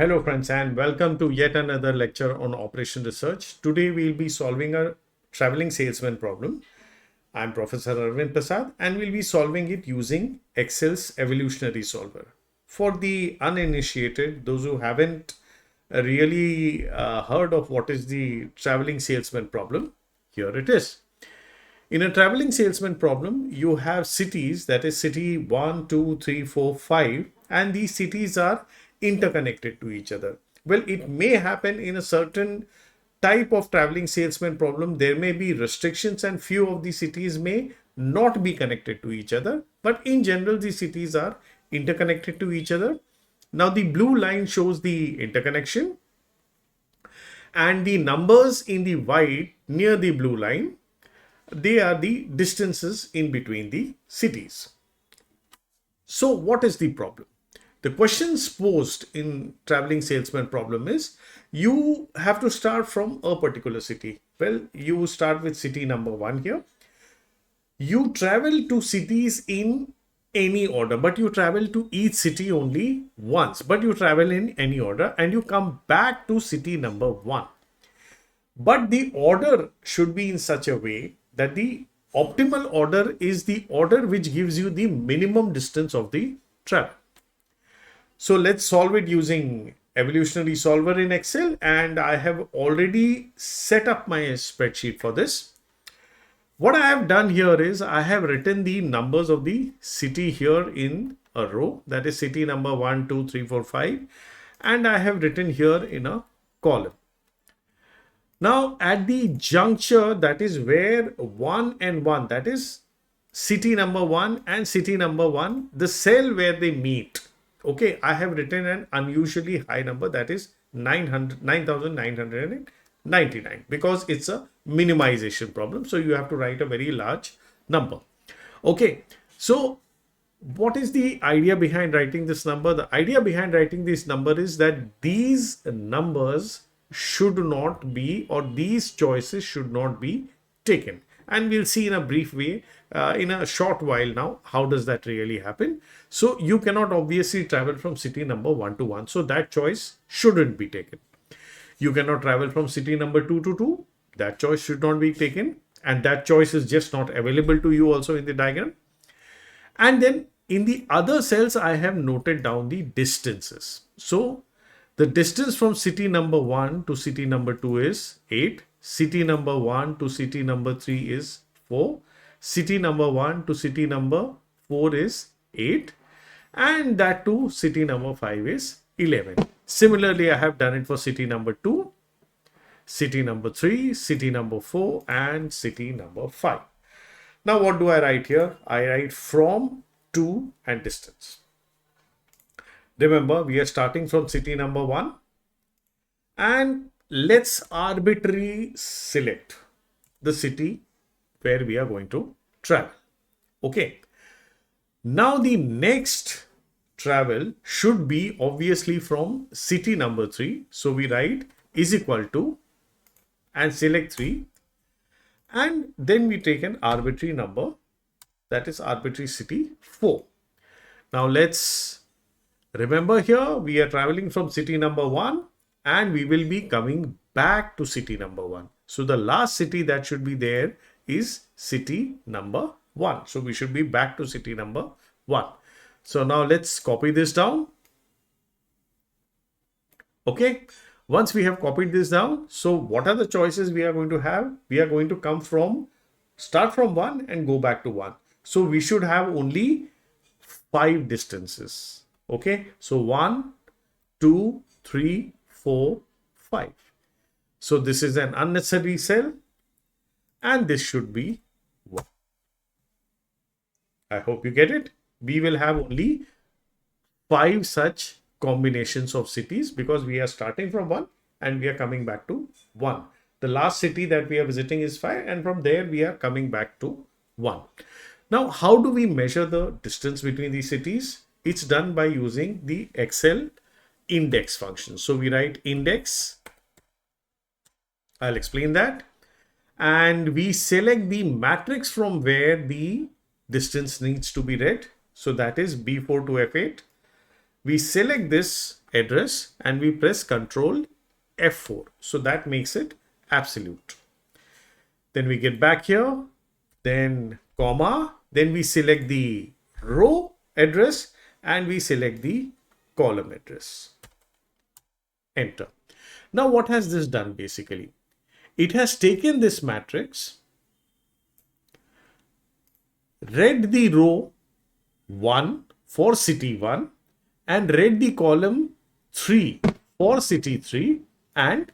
Hello friends and welcome to yet another lecture on operation research. Today we'll be solving a traveling salesman problem. I'm Professor Arvind Prasad and we'll be solving it using Excel's Evolutionary Solver. For the uninitiated, those who haven't really heard of what is the traveling salesman problem, here it is. In a traveling salesman problem, you have cities, that is city 1, 2, 3, 4, 5, and these cities are interconnected to each other. Well, it may happen in a certain type of traveling salesman problem. There may be restrictions and few of the cities may not be connected to each other. But in general, the cities are interconnected to each other. Now, the blue line shows the interconnection and the numbers in the white near the blue line, they are the distances in between the cities. So what is the problem? The questions posed in traveling salesman problem is you have to start from a particular city. Well, you start with city number 1 here. You travel to cities in any order, but you travel to each city only once, but you travel in any order and you come back to city number 1. But the order should be in such a way that the optimal order is the order which gives you the minimum distance of the travel. So let's solve it using Evolutionary Solver in Excel, and I have already set up my spreadsheet for this. What I have done here is I have written the numbers of the city here in a row, that is city number 1, 2, 3, 4, 5, and I have written here in a column. Now at the juncture, that is where 1 and 1, that is city number 1 and city number 1, the cell where they meet. Okay, I have written an unusually high number, that is 9,999 because it's a minimization problem. So you have to write a very large number. Okay, so what is the idea behind writing this number? The idea behind writing this number is that these numbers should not be, or these choices should not be taken. And we'll see in a brief way, in a short while now, how does that really happen. So you cannot obviously travel from city number 1 to 1. So that choice shouldn't be taken. You cannot travel from city number 2 to 2. That choice should not be taken. And that choice is just not available to you also in the diagram. And then in the other cells, I have noted down the distances. So the distance from city number 1 to city number 2 is 8. City number 1 to city number 3 is 4. City number 1 to city number 4 is 8. And that to city number 5 is 11. Similarly, I have done it for city number 2, city number 3, city number 4, and city number 5. Now, what do I write here? I write from, to, and distance. Remember, we are starting from city number 1 and let's arbitrarily select the city where we are going to travel. Okay. Now the next travel should be obviously from city number 3. So we write is equal to and select 3. And then we take an arbitrary number, that is arbitrary city 4. Now let's remember here, we are traveling from city number 1 and we will be coming back to city number 1. So the last city that should be there is city number 1. So we should be back to city number 1. So now let's copy this down. Okay. Once we have copied this down, so what are the choices we are going to have? We are going to start from 1 and go back to 1. So we should have only 5 distances. Okay, so 1, 2, 3, 4, 5. So this is an unnecessary cell and this should be 1. I hope you get it. We will have only 5 such combinations of cities because we are starting from 1 and we are coming back to 1. The last city that we are visiting is 5 and from there we are coming back to 1. Now, how do we measure the distance between these cities? It's done by using the Excel index function. So we write index. I'll explain that. And we select the matrix from where the distance needs to be read. So that is B4 to F8. We select this address and we press Control F4. So that makes it absolute. Then we get back here, then comma, then we select the row address and we select the column address. Enter. Now what has this done basically? It has taken this matrix, read the row 1 for city 1 and read the column 3 for city 3 and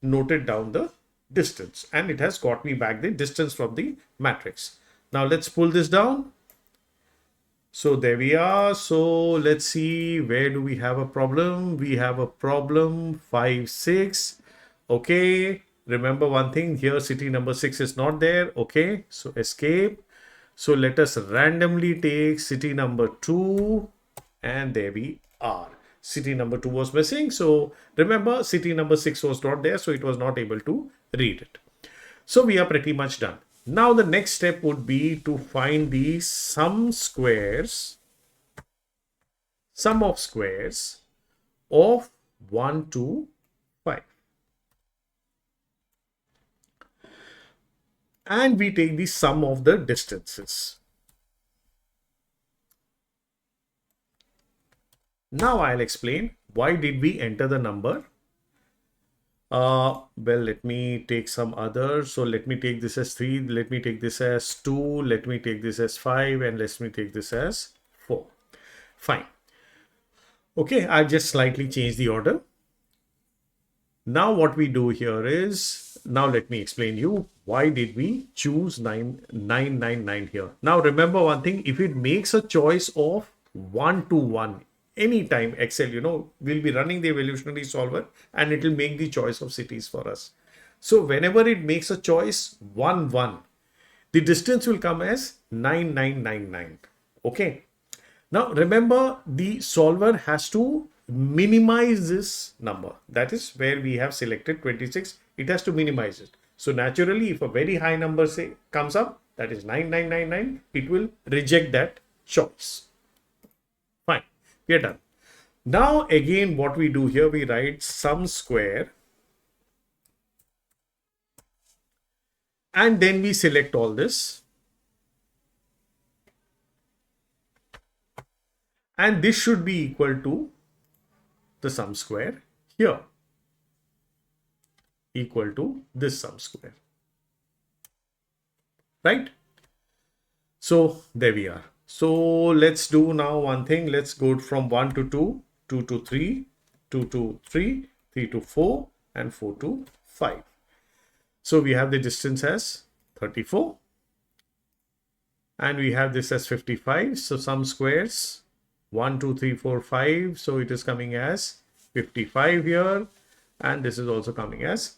noted down the distance, and it has got me back the distance from the matrix. Now let's pull this down. So there we are. So let's see, where do we have a problem? We have a problem 5, 6. Okay. Remember one thing here, city number 6 is not there. Okay. So escape. So let us randomly take city number 2 and there we are. City number 2 was missing. So remember city number 6 was not there. So it was not able to read it. So we are pretty much done. Now the next step would be to find the sum of squares of 1 to 5. And we take the sum of the distances. Now I'll explain why did we enter the number. Well, let me take some others. So let me take this as 3, let me take this as 2, let me take this as 5, and let me take this as 4. Fine. Okay, I've just slightly changed the order. Now what we do here is, now let me explain you why did we choose 999 here. Now remember one thing, if it makes a choice of 1 to 1, anytime Excel, will be running the evolutionary solver and it will make the choice of cities for us. So whenever it makes a choice 1, 1, the distance will come as 9999. Okay. Now remember, the solver has to minimize this number. That is where we have selected 26. It has to minimize it. So naturally, if a very high number say comes up, that is 9999, it will reject that choice. Fine, we are done. Now again, what we do here, we write sum square and then we select all this. And this should be equal to the sum square here, equal to this sum square, right? So there we are. So let's do now one thing. Let's go from 1 to 2, 2 to 3, 2 to 3, 3 to 4, and 4 to 5. So we have the distance as 34 and we have this as 55. So sum squares 1, 2, 3, 4, 5. So it is coming as 55 here, and this is also coming as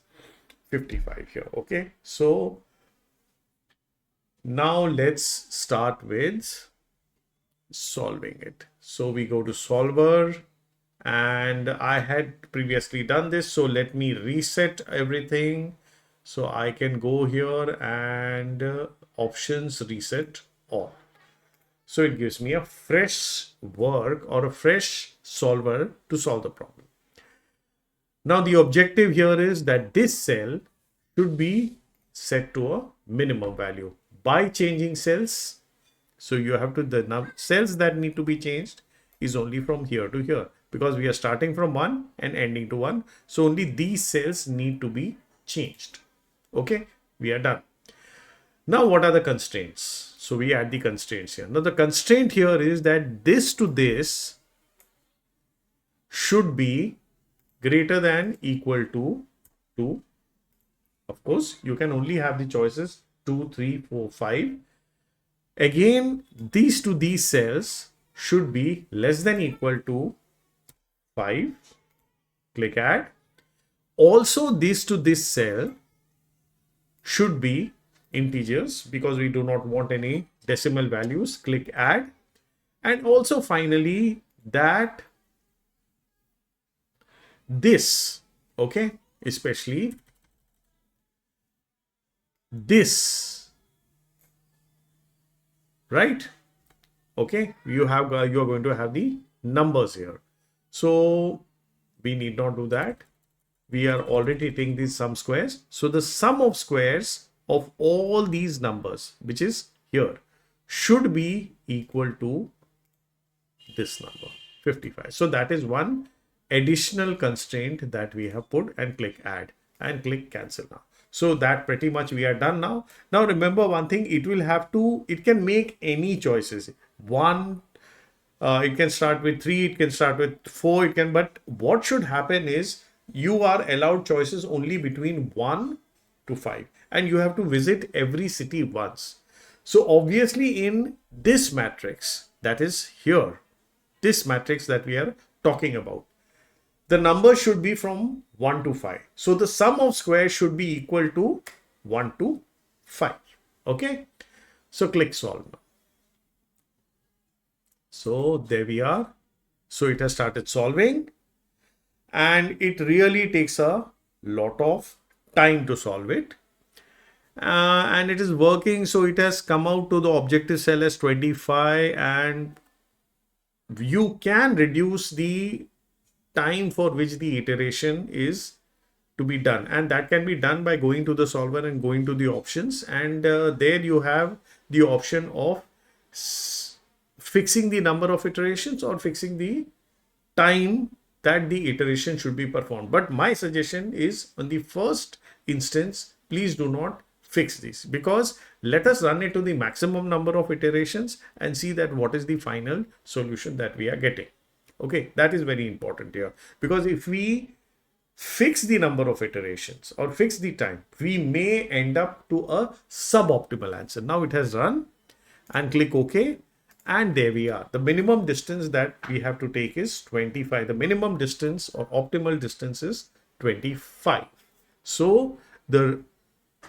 55 here. Okay, so now let's start with solving it. So we go to solver, and I had previously done this, so let me reset everything. So I can go here and options reset all. So it gives me a fresh work or a fresh solver to solve the problem. Now the objective here is that this cell should be set to a minimum value by changing cells. So you have to, the cells that need to be changed is only from here to here, because we are starting from 1 and ending to 1. So only these cells need to be changed. Okay, we are done. Now what are the constraints? So we add the constraints here. Now the constraint here is that this to this should be greater than equal to 2. Of course, you can only have the choices 2, 3, 4, 5. Again, these to these cells should be less than equal to 5. Click add. Also, this to this cell should be integers because we do not want any decimal values. Click add. And also finally that this, okay, especially this, right? Okay, you are going to have the numbers here. So We need not do that. We are already taking these sum squares. So the sum of squares of all these numbers, which is here, should be equal to this number, 55. So that is one additional constraint that we have put, and click add and click cancel now. So that pretty much we are done now. Now remember one thing, it can make any choices. It can start with 3, it can start with 4, but what should happen is you are allowed choices only between 1 to 5, and you have to visit every city once. So obviously in this matrix, that is here, this matrix that we are talking about, the number should be from 1 to 5. So the sum of squares should be equal to 1 to 5. Okay. So click solve now. So there we are. So it has started solving, and it really takes a lot of time to solve it. And it is working. So it has come out to the objective cell as 25, and you can reduce the time for which the iteration is to be done, and that can be done by going to the solver and going to the options, and there you have the option of fixing the number of iterations or fixing the time that the iteration should be performed. But my suggestion is, on the first instance, please do not fix this, because let us run it to the maximum number of iterations and see that what is the final solution that we are getting. Okay, that is very important here, because if we fix the number of iterations or fix the time, we may end up to a suboptimal answer. Now it has run, and click OK. And there we are. The minimum distance that we have to take is 25. The minimum distance or optimal distance is 25. So the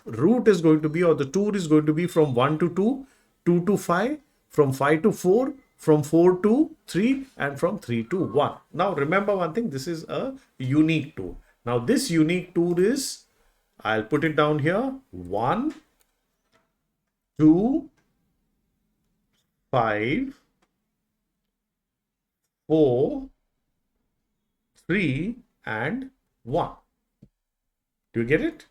route is going to be, or the tour is going to be, from 1 to 2, 2 to 5, from 5 to 4, from 4 to 3, and from 3 to 1. Now remember one thing, this is a unique tour. Now this unique tour is, I'll put it down here, 1, 2, 5, 4, 3, and 1. Do you get it?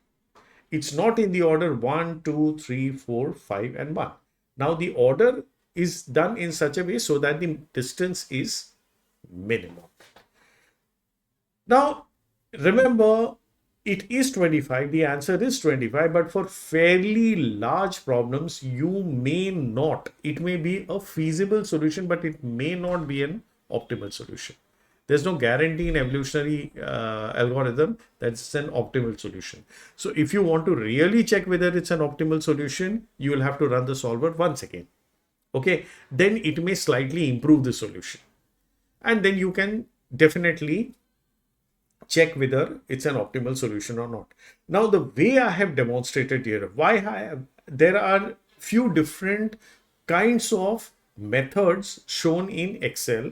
It's not in the order 1, 2, 3, 4, 5, and 1. Now the order is done in such a way so that the distance is minimum. Now remember, it is 25, the answer is 25, but for fairly large problems, you may not. It may be a feasible solution, but it may not be an optimal solution. There's no guarantee in evolutionary algorithm that it's an optimal solution. So if you want to really check whether it's an optimal solution, you will have to run the solver once again. Okay, then it may slightly improve the solution. And then you can definitely check whether it's an optimal solution or not. Now, the way I have demonstrated here, there are few different kinds of methods shown in Excel,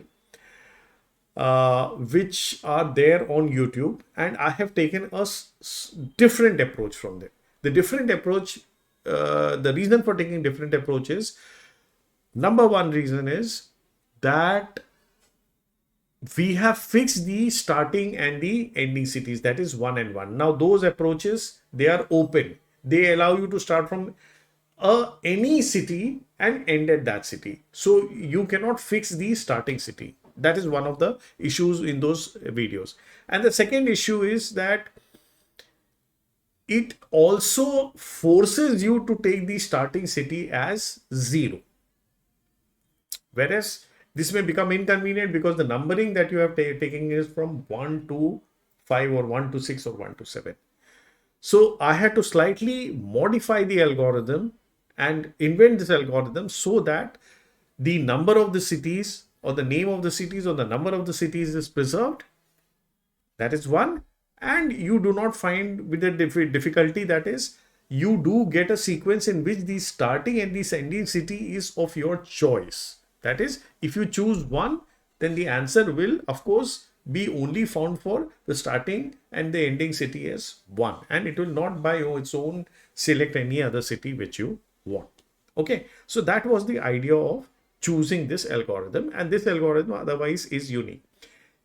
which are there on YouTube, and I have taken a different approach from them. The different approach, the reason for taking different approaches, number one reason is that we have fixed the starting and the ending cities, that is 1 and 1. Now those approaches, they are open. They allow you to start from any city and end at that city. So you cannot fix the starting city. That is one of the issues in those videos. And the second issue is that it also forces you to take the starting city as 0. Whereas this may become inconvenient because the numbering that you have taken is from 1 to 5 or 1 to 6 or 1 to 7. So I had to slightly modify the algorithm and invent this algorithm so that the number of the cities or the name of the cities or the number of the cities is preserved. That is one. And you do not find with the difficulty, that is, you do get a sequence in which the starting and the ending city is of your choice. That is, if you choose one, then the answer will, of course, be only found for the starting and the ending city as 1. And it will not by its own select any other city which you want. Okay, so that was the idea of choosing this algorithm, and this algorithm otherwise is unique.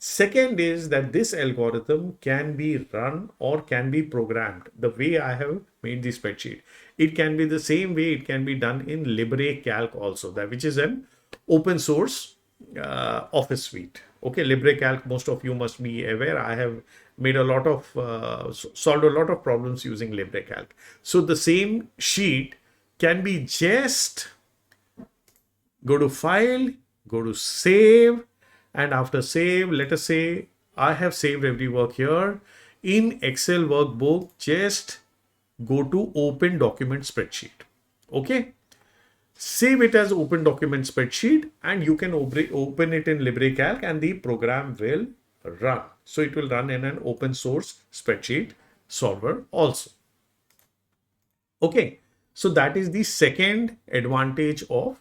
Second is that this algorithm can be run or can be programmed the way I have made the spreadsheet. It can be the same way it can be done in LibreCalc also, that which is an open source office suite. Okay, LibreCalc, most of you must be aware. I have made a lot of solved a lot of problems using LibreCalc. So the same sheet can be just go to file, go to save, and after save, let us say I have saved every work here. In Excel workbook, just go to open document spreadsheet. Okay, save it as open document spreadsheet, and you can open it in LibreCalc and the program will run. So it will run in an open source spreadsheet solver also. Okay, so that is the second advantage of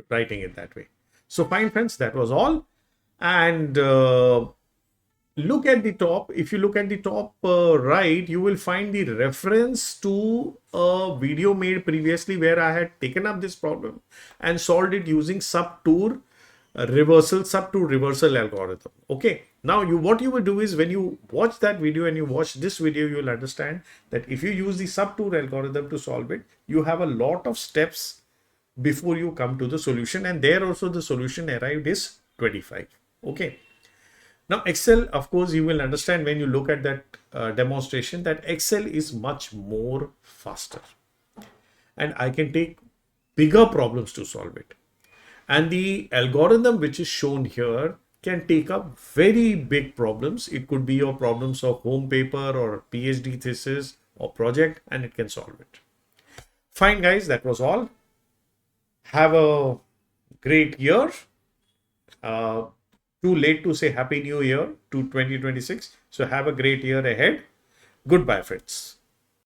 writing it that way. So fine friends, that was all. And look at the top. If you look at the top right, you will find the reference to a video made previously where I had taken up this problem and solved it using subtour reversal algorithm. Okay, now what you will do is when you watch that video and you watch this video, you will understand that if you use the subtour algorithm to solve it, you have a lot of steps before you come to the solution, and there also the solution arrived is 25. Okay, now Excel, of course, you will understand when you look at that demonstration that Excel is much more faster and I can take bigger problems to solve it. And the algorithm which is shown here can take up very big problems. It could be your problems of home paper or PhD thesis or project, and it can solve it. Fine guys, that was all. Have a great year. Too late to say Happy New Year to 2026. So have a great year ahead. Goodbye, friends.